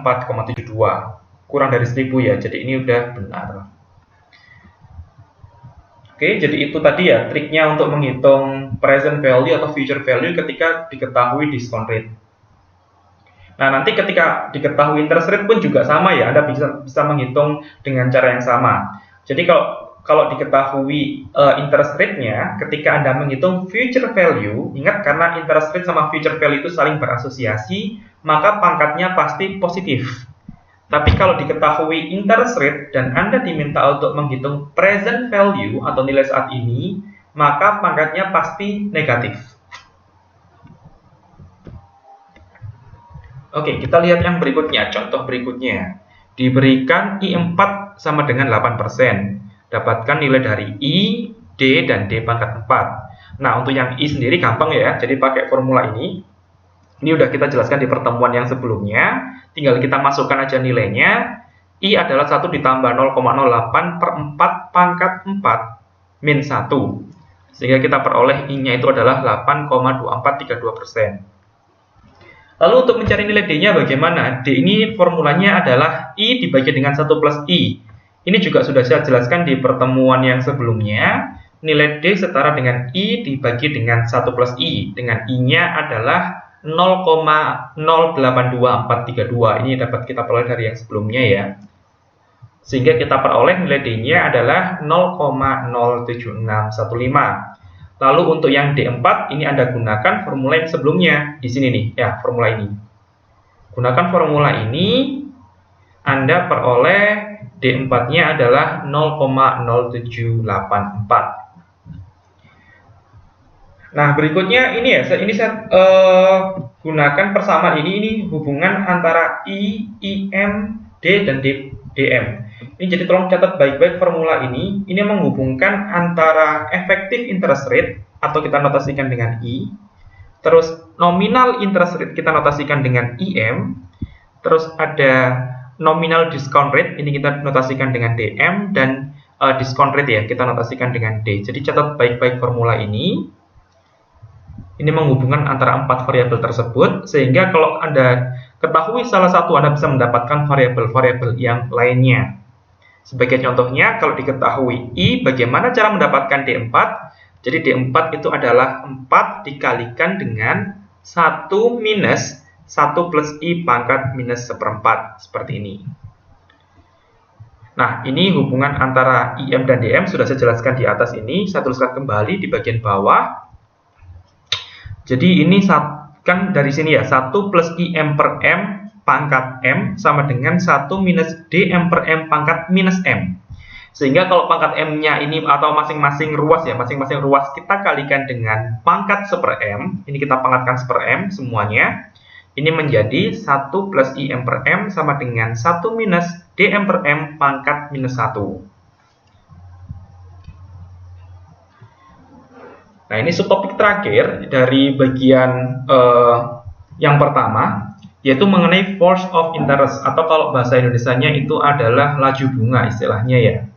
4,72. Kurang dari 1000 ya, jadi ini udah benar. Oke, jadi itu tadi ya triknya untuk menghitung present value atau future value ketika diketahui discount rate. Nah, nanti ketika diketahui interest rate pun juga sama ya, Anda bisa menghitung dengan cara yang sama. Jadi kalau diketahui interest rate-nya, ketika Anda menghitung future value, ingat karena interest rate sama future value itu saling berasosiasi, maka pangkatnya pasti positif. Tapi kalau diketahui interest rate dan Anda diminta untuk menghitung present value atau nilai saat ini, maka pangkatnya pasti negatif. Oke, kita lihat yang berikutnya, contoh berikutnya. Diberikan I4 sama dengan 8%. Dapatkan nilai dari I, D, dan D pangkat 4. Nah, untuk yang I sendiri gampang ya, jadi pakai formula ini. Ini udah kita jelaskan di pertemuan yang sebelumnya. Tinggal kita masukkan aja nilainya. I adalah 1 ditambah 0,08 per 4 pangkat 4 min 1. Sehingga kita peroleh I-nya itu adalah 8,2432%. Lalu untuk mencari nilai D-nya bagaimana? D ini formulanya adalah I dibagi dengan 1 plus I. Ini juga sudah saya jelaskan di pertemuan yang sebelumnya. Nilai D setara dengan I dibagi dengan 1 plus I. Dengan I-nya adalah 0,082432. Ini dapat kita peroleh dari yang sebelumnya ya. Sehingga kita peroleh nilai D-nya adalah 0,07615. Lalu untuk yang D4 ini Anda gunakan formula yang sebelumnya. Di sini nih, ya, formula ini. Gunakan formula ini, Anda peroleh D4-nya adalah 0,0784. Nah, berikutnya ini ya, ini saya gunakan persamaan ini hubungan antara I, IM, D, dan DM. Ini jadi tolong catat baik-baik formula ini. Ini menghubungkan antara effective interest rate, atau kita notasikan dengan I, terus nominal interest rate kita notasikan dengan IM, terus ada nominal discount rate, ini kita notasikan dengan DM, dan discount rate ya, kita notasikan dengan D. Jadi catat baik-baik formula ini. Ini menghubungkan antara 4 variabel tersebut, sehingga kalau Anda ketahui salah satu, Anda bisa mendapatkan variabel-variabel yang lainnya. Sebagai contohnya, kalau diketahui I, bagaimana cara mendapatkan D4? Jadi D4 itu adalah 4 dikalikan dengan 1 minus 1 plus I pangkat minus 1/4, seperti ini. Nah, ini hubungan antara IM dan DM sudah saya jelaskan di atas ini. Saya tuliskan kembali di bagian bawah. Jadi ini kan dari sini ya, 1 plus IM per M pangkat M sama dengan 1 minus DM per M pangkat minus M. Sehingga kalau pangkat M-nya ini atau masing-masing ruas ya, masing-masing ruas kita kalikan dengan pangkat 1/M. Ini kita pangkatkan 1/M semuanya. Ini menjadi 1 plus IM per M sama dengan 1 minus DM per M pangkat minus 1. Nah, ini subtopik terakhir dari bagian yang pertama, yaitu mengenai force of interest, atau kalau bahasa Indonesianya itu adalah laju bunga istilahnya ya.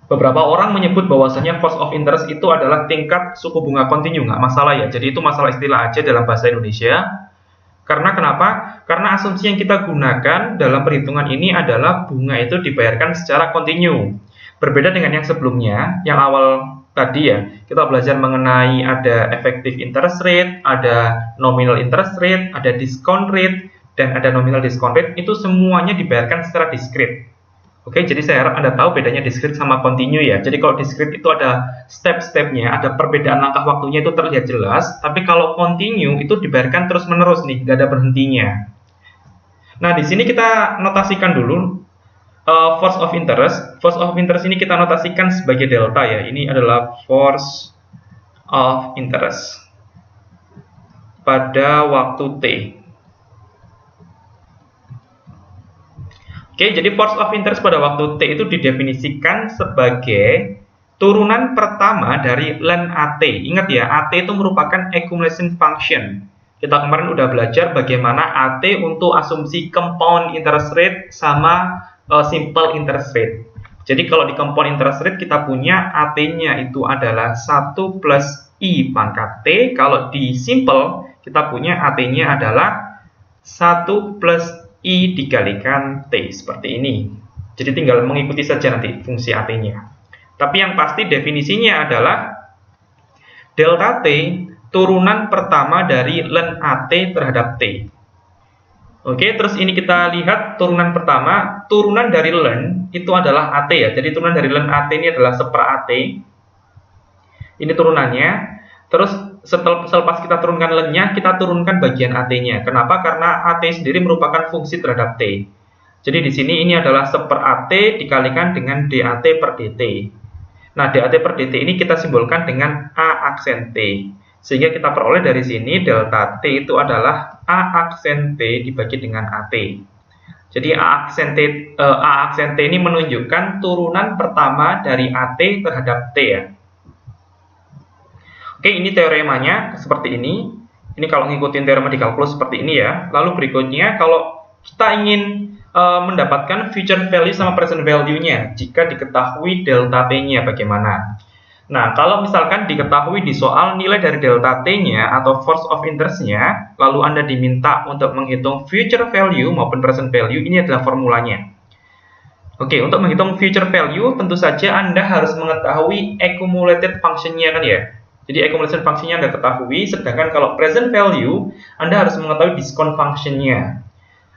Beberapa orang menyebut bahwasanya force of interest itu adalah tingkat suku bunga kontinu, nggak masalah ya. Jadi itu masalah istilah aja dalam bahasa Indonesia. Karena kenapa? Karena asumsi yang kita gunakan dalam perhitungan ini adalah bunga itu dibayarkan secara kontinu. Berbeda dengan yang sebelumnya, yang awal tadi ya, kita belajar mengenai ada effective interest rate, ada nominal interest rate, ada discount rate, dan ada nominal discount rate. Itu semuanya dibayarkan secara discrete. Oke, jadi saya harap Anda tahu bedanya discrete sama continue ya. Jadi kalau discrete itu ada step-stepnya, ada perbedaan langkah waktunya itu terlihat jelas. Tapi kalau continue itu dibayarkan terus-menerus nih, nggak ada berhentinya. Nah, di sini kita notasikan dulu force of interest. Force of interest ini kita notasikan sebagai delta ya. Ini adalah force of interest pada waktu T. Oke, jadi force of interest pada waktu T itu didefinisikan sebagai turunan pertama dari ln AT. Ingat ya, AT itu merupakan accumulation function. Kita kemarin udah belajar bagaimana AT untuk asumsi compound interest rate sama simple interest rate. Jadi kalau di compound interest rate kita punya AT-nya itu adalah 1 plus I pangkat T. Kalau di simple kita punya AT-nya adalah 1 plus I dikalikan T seperti ini. Jadi tinggal mengikuti saja nanti fungsi AT-nya. Tapi yang pasti definisinya adalah delta T turunan pertama dari len AT terhadap T. Oke, terus ini kita lihat turunan pertama, turunan dari len itu adalah AT ya. Jadi turunan dari len AT ini adalah seper AT. Ini turunannya. Terus selepas kita turunkan lennya, kita turunkan bagian AT-nya. Kenapa? Karena AT sendiri merupakan fungsi terhadap T. Jadi di sini ini adalah seper AT dikalikan dengan DAT per DT. Nah, DAT per DT ini kita simbolkan dengan A aksen T. Sehingga kita peroleh dari sini delta T itu adalah A aksen T dibagi dengan AT. Jadi A aksen T ini menunjukkan turunan pertama dari AT terhadap T ya. Oke, ini teoremanya seperti ini. Ini kalau ngikutin teorema di kalkulus seperti ini ya. Lalu berikutnya kalau kita ingin mendapatkan future value sama present value-nya jika diketahui delta T-nya bagaimana. Nah, kalau misalkan diketahui di soal nilai dari delta T-nya atau force of interest-nya, lalu Anda diminta untuk menghitung future value maupun present value, ini adalah formulanya. Oke, untuk menghitung future value, tentu saja Anda harus mengetahui accumulated function-nya kan ya. Jadi accumulation function-nya Anda ketahui, sedangkan kalau present value, Anda harus mengetahui discount function-nya.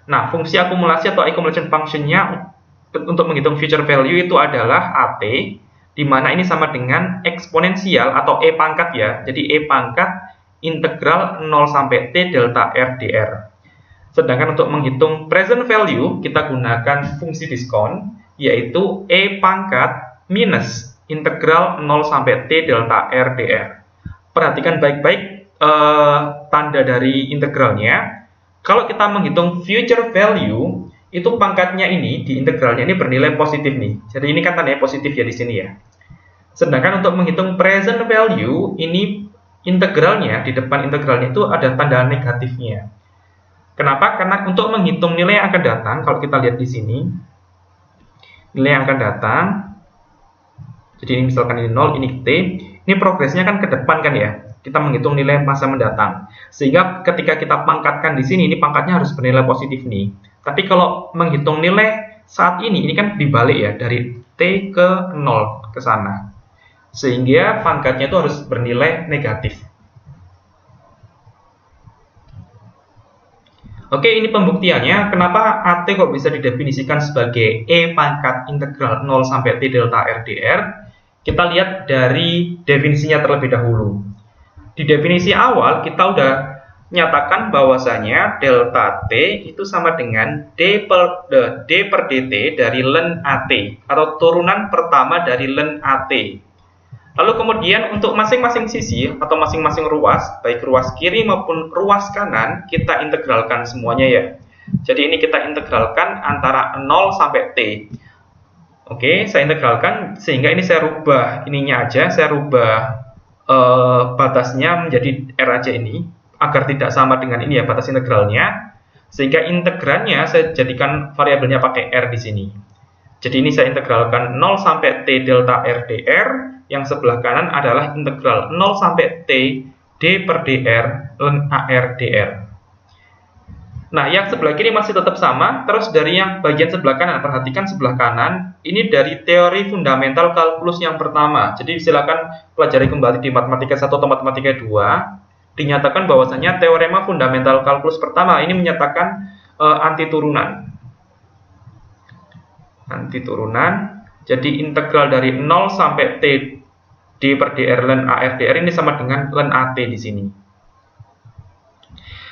Nah, fungsi akumulasi atau accumulation function-nya untuk menghitung future value itu adalah AT, di mana ini sama dengan eksponensial atau E pangkat ya. Jadi E pangkat integral 0 sampai T delta R dr. Sedangkan untuk menghitung present value, kita gunakan fungsi diskon, yaitu E pangkat minus integral 0 sampai T delta R dr. Perhatikan baik-baik tanda dari integralnya. Kalau kita menghitung future value, itu pangkatnya ini, di integralnya ini bernilai positif nih. Jadi ini kan tandanya positif ya di sini ya. Sedangkan untuk menghitung present value, ini integralnya, di depan integralnya itu ada tanda negatifnya. Kenapa? Karena untuk menghitung nilai yang akan datang, kalau kita lihat di sini, nilai yang akan datang, jadi ini misalkan ini 0, ini T, ini progresnya kan ke depan kan ya. Kita menghitung nilai masa mendatang. Sehingga ketika kita pangkatkan di sini, ini pangkatnya harus bernilai positif nih. Tapi kalau menghitung nilai saat ini kan dibalik ya, dari T ke 0 ke sana. Sehingga pangkatnya itu harus bernilai negatif. Oke, ini pembuktiannya. Kenapa AT kok bisa didefinisikan sebagai E pangkat integral 0 sampai T delta R dr? Kita lihat dari definisinya terlebih dahulu. Di definisi awal kita udah nyatakan bahwasanya delta T itu sama dengan D per dt dari len AT atau turunan pertama dari len AT. Lalu kemudian untuk masing-masing sisi atau masing-masing ruas, baik ruas kiri maupun ruas kanan, kita integralkan semuanya ya. Jadi ini kita integralkan antara 0 sampai T. Oke, saya integralkan sehingga ini saya rubah ininya aja, saya rubah batasnya menjadi R aja ini agar tidak sama dengan ini ya batas integralnya, sehingga integrannya saya jadikan variabelnya pakai R di sini. Jadi ini saya integralkan 0 sampai T delta R dr, yang sebelah kanan adalah integral 0 sampai T D per dr ln AR dr. Nah, yang sebelah kiri masih tetap sama, terus dari yang bagian sebelah kanan, perhatikan sebelah kanan, ini dari teori fundamental kalkulus yang pertama. Jadi silakan pelajari kembali di matematika 1 atau matematika 2, dinyatakan bahwasanya teorema fundamental kalkulus pertama ini menyatakan anti turunan. Anti turunan, jadi integral dari 0 sampai T D per dr ln AR dr ini sama dengan ln AT di sini.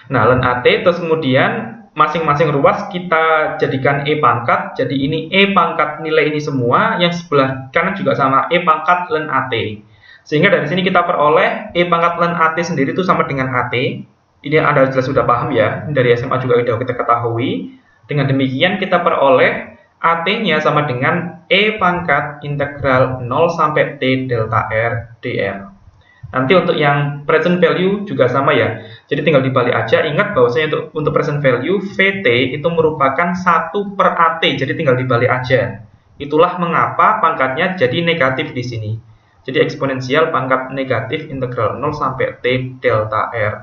Nah, ln AT, terus kemudian masing-masing ruas kita jadikan E pangkat. Jadi ini E pangkat nilai ini semua, yang sebelah kanan juga sama E pangkat ln AT. Sehingga dari sini kita peroleh E pangkat ln AT sendiri itu sama dengan AT. Ini Anda jelas sudah paham ya, dari SMA juga sudah kita ketahui. Dengan demikian kita peroleh AT-nya sama dengan E pangkat integral 0 sampai T delta R dr. Nanti untuk yang present value juga sama ya. Jadi tinggal dibalik aja. Ingat bahwasanya untuk present value VT itu merupakan 1 per AT. Jadi tinggal dibalik aja. Itulah mengapa pangkatnya jadi negatif di sini. Jadi eksponensial pangkat negatif integral 0 sampai T delta R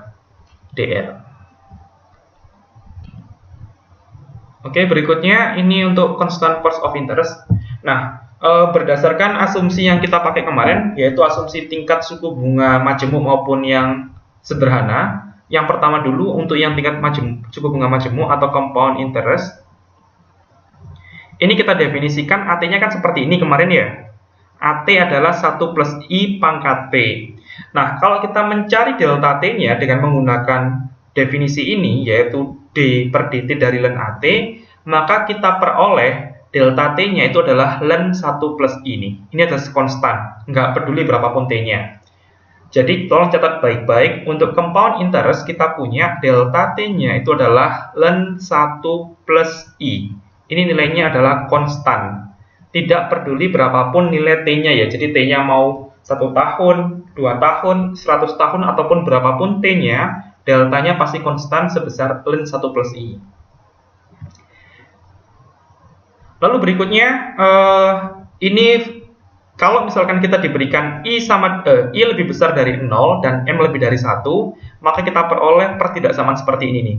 dr. Oke, berikutnya ini untuk constant force of interest. Nah, berdasarkan asumsi yang kita pakai kemarin, yaitu asumsi tingkat suku bunga majemuk maupun yang sederhana. Yang pertama dulu untuk yang tingkat suku bunga majemuk atau compound interest. Ini kita definisikan AT-nya kan seperti ini kemarin ya. AT adalah 1 plus I pangkat T. Nah, kalau kita mencari delta T-nya dengan menggunakan definisi ini, yaitu D per dt dari ln AT, maka kita peroleh delta T-nya itu adalah ln 1 plus I ini. Ini adalah konstan, nggak peduli berapapun T-nya. Jadi, tolong catat baik-baik, untuk compound interest kita punya delta T-nya itu adalah ln 1 plus I. Ini nilainya adalah konstan. Tidak peduli berapapun nilai T-nya ya. Jadi T-nya mau 1 tahun, 2 tahun, 100 tahun, ataupun berapapun T-nya, deltanya pasti konstan sebesar ln 1 plus I. Lalu berikutnya, ini kalau misalkan kita diberikan I lebih besar dari 0 dan M lebih dari 1, maka kita peroleh pertidaksamaan seperti ini nih.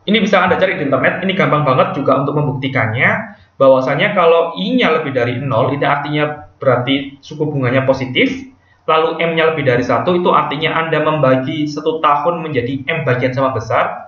Ini bisa Anda cari di internet, ini gampang banget juga untuk membuktikannya, bahwasanya kalau I-nya lebih dari 0, itu artinya berarti suku bunganya positif, lalu M-nya lebih dari 1, itu artinya Anda membagi 1 tahun menjadi M bagian sama besar,